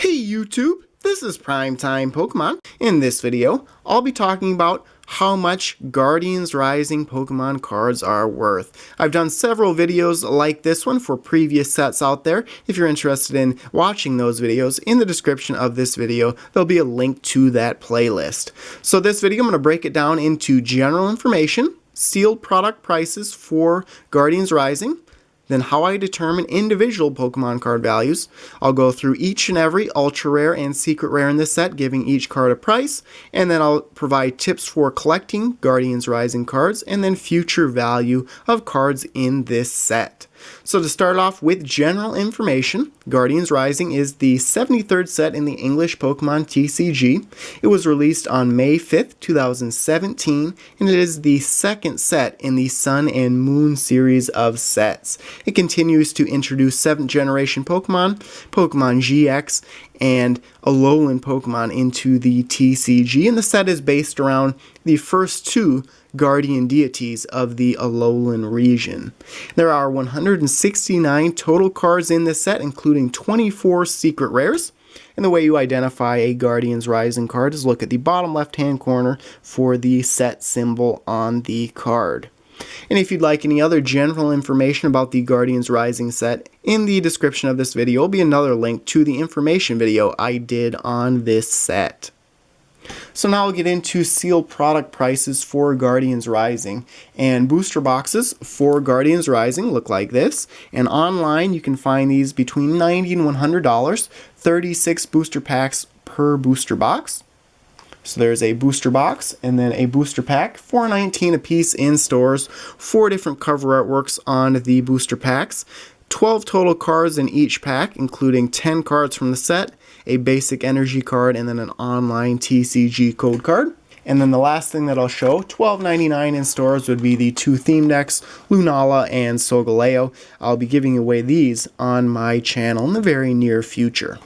Hey YouTube, this is Primetime Pokemon. In this video, I'll be talking about how much Guardians Rising Pokemon cards are worth. I've done several videos like this one for previous sets out there. If you're interested in watching those videos, in the description of this video, there'll be a link to that playlist. So this video, I'm going to break it down into general information, sealed product prices for Guardians Rising, then how I determine individual Pokemon card values. I'll go through each and every ultra rare and secret rare in this set, giving each card a price, and then I'll provide tips for collecting Guardians Rising cards and then future value of cards in this set. So to start off with general information, Guardians Rising is the 73rd set in the English Pokemon TCG. It was released on May 5th, 2017, and it is the second set in the Sun and Moon series of sets. It continues to introduce 7th generation Pokemon, Pokemon GX, and Alolan Pokemon into the TCG, and the set is based around the first two guardian deities of the Alolan region. There are 169 total cards in this set, including 24 secret rares. And the way you identify a Guardians Rising card is look at the bottom left-hand corner for the set symbol on the card. And if you'd like any other general information about the Guardians Rising set, in the description of this video will be another link to the information video I did on this set. So now I'll get into sealed product prices for Guardians Rising. And booster boxes for Guardians Rising look like this. And online you can find these between $90 and $100, 36 booster packs per booster box. So there's a booster box and then a booster pack, $4.19 a piece in stores, 4 different cover artworks on the booster packs, 12 total cards in each pack, including 10 cards from the set, a basic energy card, and then an online TCG code card. And then the last thing that I'll show, $12.99 in stores, would be the 2 theme decks, Lunala and Solgaleo. I'll be giving away these on my channel in the very near future.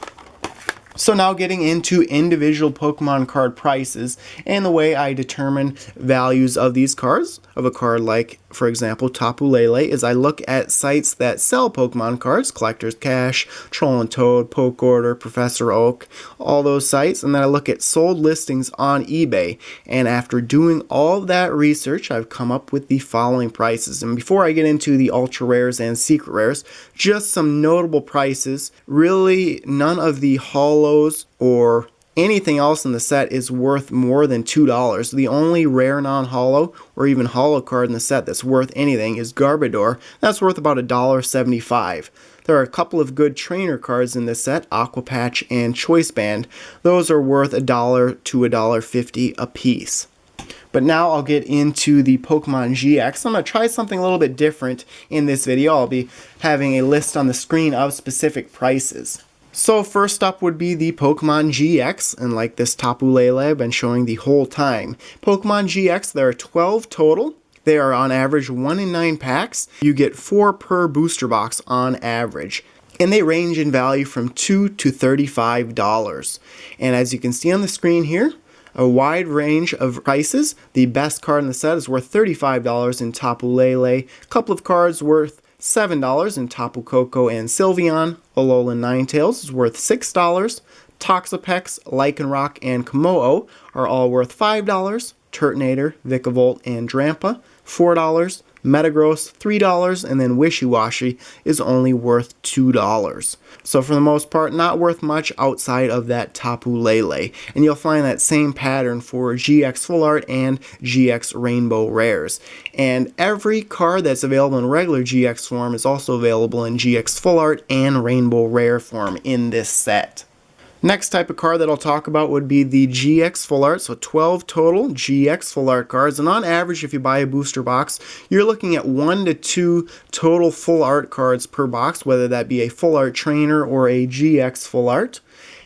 So now getting into individual Pokemon card prices and the way I determine values of these cards. Of a card like, for example, Tapu Lele, is I look at sites that sell Pokemon cards, Collector's Cash, Troll and Toad, Poke Order, Professor Oak, all those sites, and then I look at sold listings on eBay. And after doing all that research, I've come up with the following prices. And before I get into the ultra rares and secret rares, just some notable prices. Really, none of the holos or anything else in the set is worth more than $2. The only rare non-holo or even holo card in the set that's worth anything is Garbodor. That's worth about $1.75. There are a couple of good trainer cards in this set, Aqua Patch and Choice Band. Those are worth $1 to $1.50 a piece. But now I'll get into the Pokemon GX. I'm going to try something a little bit different in this video. I'll be having a list on the screen of specific prices. So first up would be the Pokemon GX, and like this Tapu Lele I've been showing the whole time. Pokemon GX, there are 12 total. They are on average 1 in 9 packs. You get 4 per booster box on average. And they range in value from $2 to $35. And as you can see on the screen here, a wide range of prices. The best card in the set is worth $35 in Tapu Lele. A couple of cards worth $7 in Tapu Koko and Sylveon. Alolan Ninetales is worth $6. Toxapex, Lycanroc, and Kommo-o are all worth $5. Turtonator, Vikavolt, and Drampa, $4. Metagross, $3, and then Wishy-Washy is only worth $2. So for the most part, not worth much outside of that Tapu Lele. And you'll find that same pattern for GX Full Art and GX Rainbow Rares. And every card that's available in regular GX form is also available in GX Full Art and Rainbow Rare form in this set. Next type of card that I'll talk about would be the GX Full Art, so 12 total GX Full Art cards, and on average if you buy a booster box, you're looking at 1 to 2 total Full Art cards per box, whether that be a Full Art Trainer or a GX Full Art,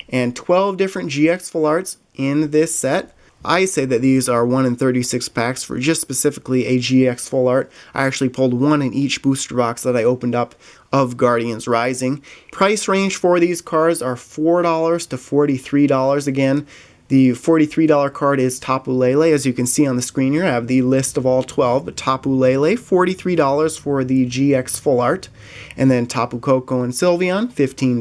and 12 different GX Full Arts in this set. I say that these are 1 in 36 packs for just specifically a GX Full Art. I actually pulled 1 in each booster box that I opened up of Guardians Rising. Price range for these cards are $4 to $43. Again, The $43 card is Tapu Lele. As you can see on the screen here, I have the list of all 12. But Tapu Lele, $43 for the GX Full Art. And then Tapu Koko and Sylveon, $15.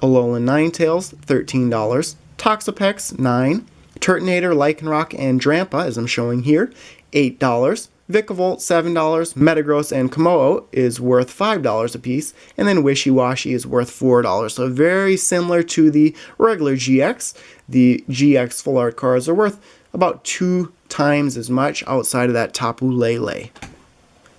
Alolan Ninetales, $13. Toxapex, $9. Turtonator, Lycanroc, and Drampa, as I'm showing here, $8. Vikavolt, $7. Metagross and Kommo-o is worth $5 a piece, and then Wishy-Washy is worth $4. So very similar to the regular GX. The GX Full Art cards are worth about 2 times as much outside of that Tapu Lele.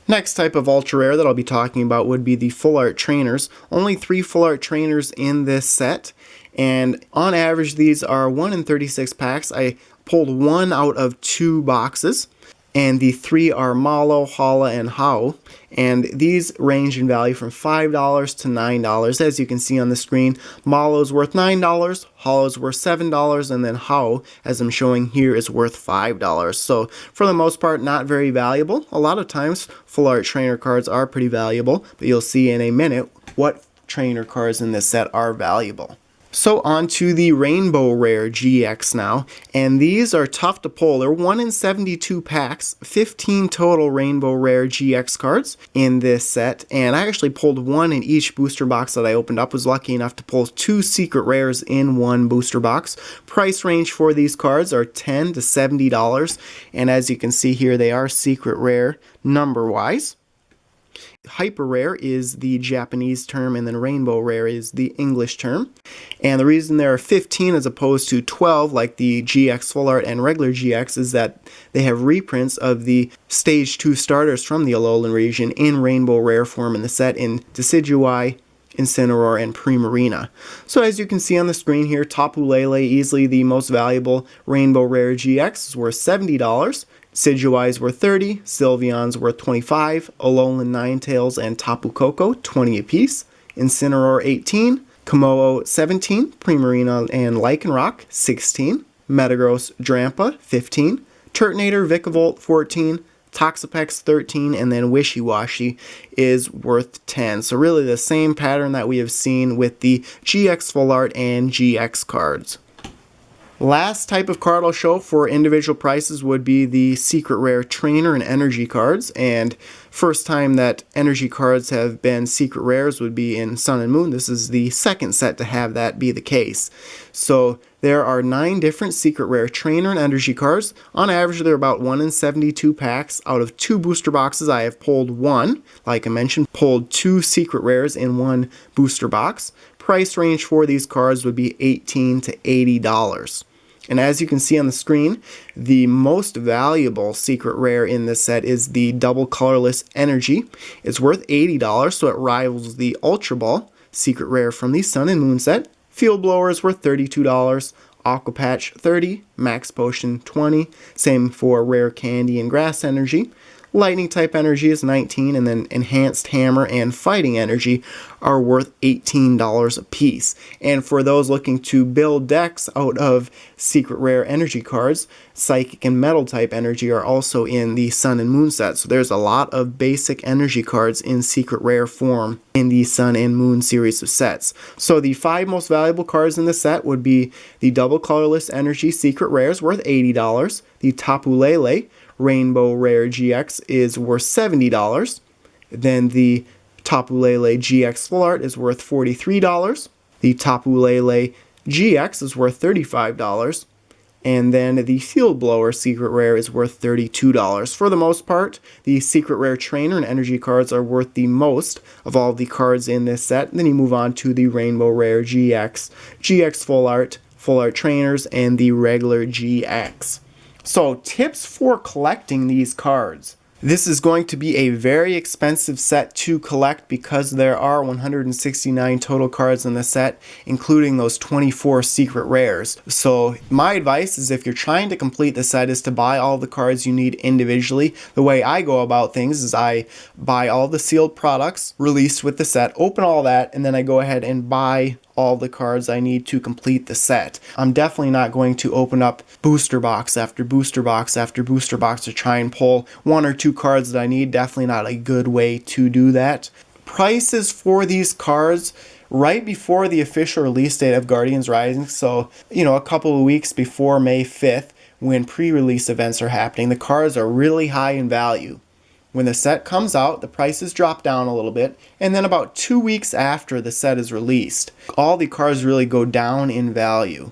Next type of ultra rare that I'll be talking about would be the Full Art Trainers. Only 3 Full Art Trainers in this set, and on average these are 1 in 36 packs. I pulled 1 out of 2 boxes, and the 3 are Malo, Hala, and Hau, and these range in value from $5 to $9. As you can see on the screen, Malo's worth $9, Hala's worth $7, and then Hau, as I'm showing here, is worth $5. So for the most part, not very valuable. A lot of times, Full Art Trainer cards are pretty valuable, but you'll see in a minute what trainer cards in this set are valuable. So on to the Rainbow Rare GX now, and these are tough to pull. They're 1 in 72 packs, 15 total Rainbow Rare GX cards in this set, and I actually pulled 1 in each booster box that I opened up. Was lucky enough to pull 2 secret rares in 1 booster box. Price range for these cards are $10 to $70, and as you can see here, they are secret rare number-wise. Hyper Rare is the Japanese term, and then Rainbow Rare is the English term. And the reason there are 15 as opposed to 12 like the GX Full Art and regular GX is that they have reprints of the Stage 2 starters from the Alolan region in Rainbow Rare form in the set in Decidueye, Incineroar, and Primarina. So as you can see on the screen here, Tapu Lele, easily the most valuable Rainbow Rare GX, is worth $70. Decidueye's worth $30, Sylveon's worth $25, Alolan Ninetales and Tapu Koko, $20 apiece, Incineroar $18, Kommo-o $17, Primarina and Lycanroc $16, Metagross Drampa $15, Turtonator Vikavolt $14, Toxapex $13, and then Wishy-Washy is worth $10. So really the same pattern that we have seen with the GX Full Art and GX cards. Last type of card I'll show for individual prices would be the secret rare trainer and energy cards, and first time that energy cards have been secret rares would be in Sun and Moon. This is the second set to have that be the case. So there are 9 different secret rare trainer and energy cards. On average, they're about 1 in 72 packs. Out of 2 booster boxes, I have pulled 1. Like I mentioned, pulled 2 secret rares in 1 booster box. Price range for these cards would be $18 to $80. And as you can see on the screen, the most valuable secret rare in this set is the Double Colorless Energy. It's worth $80, so it rivals the Ultra Ball secret rare from the Sun and Moon set. Field Blower is worth $32, Aqua Patch $30, Max Potion $20, same for Rare Candy and Grass Energy. Lightning type energy is $19, and then Enhanced Hammer and Fighting Energy are worth $18 a piece. And for those looking to build decks out of secret rare energy cards, Psychic and Metal type energy are also in the Sun and Moon set. So there's a lot of basic energy cards in secret rare form in the Sun and Moon series of sets. So the 5 most valuable cards in the set would be the Double Colorless Energy secret rares worth $80, the Tapu Lele Rainbow Rare GX is worth $70. Then the Tapu Lele GX Full Art is worth $43. The Tapu Lele GX is worth $35. And then the Field Blower Secret Rare is worth $32. For the most part, the Secret Rare Trainer and Energy cards are worth the most of all the cards in this set. And then you move on to the Rainbow Rare GX, GX Full Art Trainers, and the regular GX. So, tips for collecting these cards. This is going to be a very expensive set to collect because there are 169 total cards in the set, including those 24 secret rares. So my advice is, if you're trying to complete the set, is to buy all the cards you need individually. The way I go about things is I buy all the sealed products released with the set, open all that, and then I go ahead and buy all the cards I need to complete the set. I'm definitely not going to open up booster box after booster box after booster box to try and pull 1 or 2 cards that I need. Definitely not a good way to do that. Prices for these cards right before the official release date of Guardians Rising, so, a couple of weeks before May 5th, when pre-release events are happening, the cards are really high in value. When the set comes out, the prices drop down a little bit, and then about 2 weeks after the set is released, all the cards really go down in value.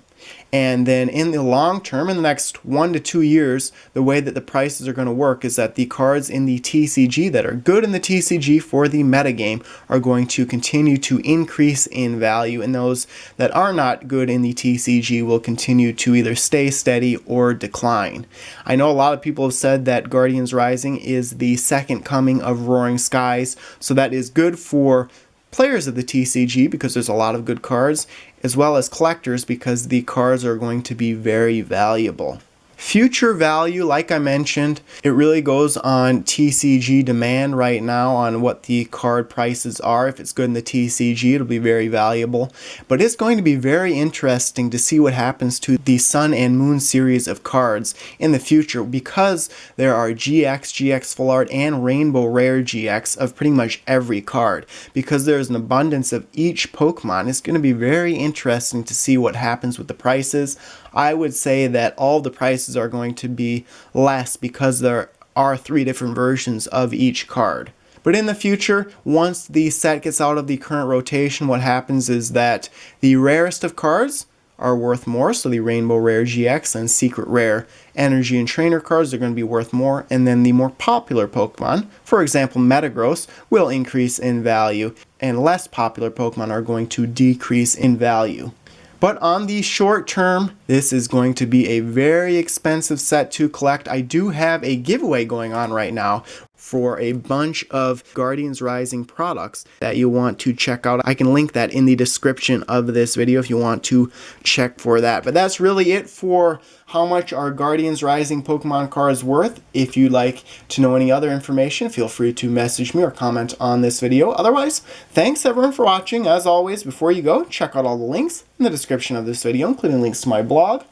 And then in the long term, in the next 1 to 2 years, the way that the prices are going to work is that the cards in the TCG that are good in the TCG for the metagame are going to continue to increase in value, and those that are not good in the TCG will continue to either stay steady or decline. I know a lot of people have said that Guardians Rising is the second coming of Roaring Skies, so that is good for players of the TCG because there's a lot of good cards, as well as collectors because the cards are going to be very valuable. Future value, like I mentioned, it really goes on TCG demand right now on what the card prices are. If it's good in the TCG, it'll be very valuable. But it's going to be very interesting to see what happens to the Sun and Moon series of cards in the future, because there are GX Full Art, and Rainbow Rare GX of pretty much every card. Because there's an abundance of each Pokemon, it's going to be very interesting to see what happens with the prices. I would say that all the prices are going to be less because there are 3 different versions of each card. But in the future, once the set gets out of the current rotation, what happens is that the rarest of cards are worth more, so the Rainbow Rare GX and Secret Rare Energy and Trainer cards are going to be worth more, and then the more popular Pokemon, for example Metagross, will increase in value, and less popular Pokemon are going to decrease in value. But on the short term, this is going to be a very expensive set to collect. I do have a giveaway going on right now for a bunch of Guardians Rising products that you want to check out. I can link that in the description of this video if you want to check for that. But that's really it for how much are Guardians Rising Pokemon cards worth. If you'd like to know any other information, feel free to message me or comment on this video. Otherwise, thanks everyone for watching. As always, before you go, check out all the links in the description of this video, including links to my blog,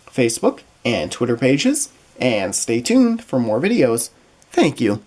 Facebook, and Twitter pages. And stay tuned for more videos. Thank you.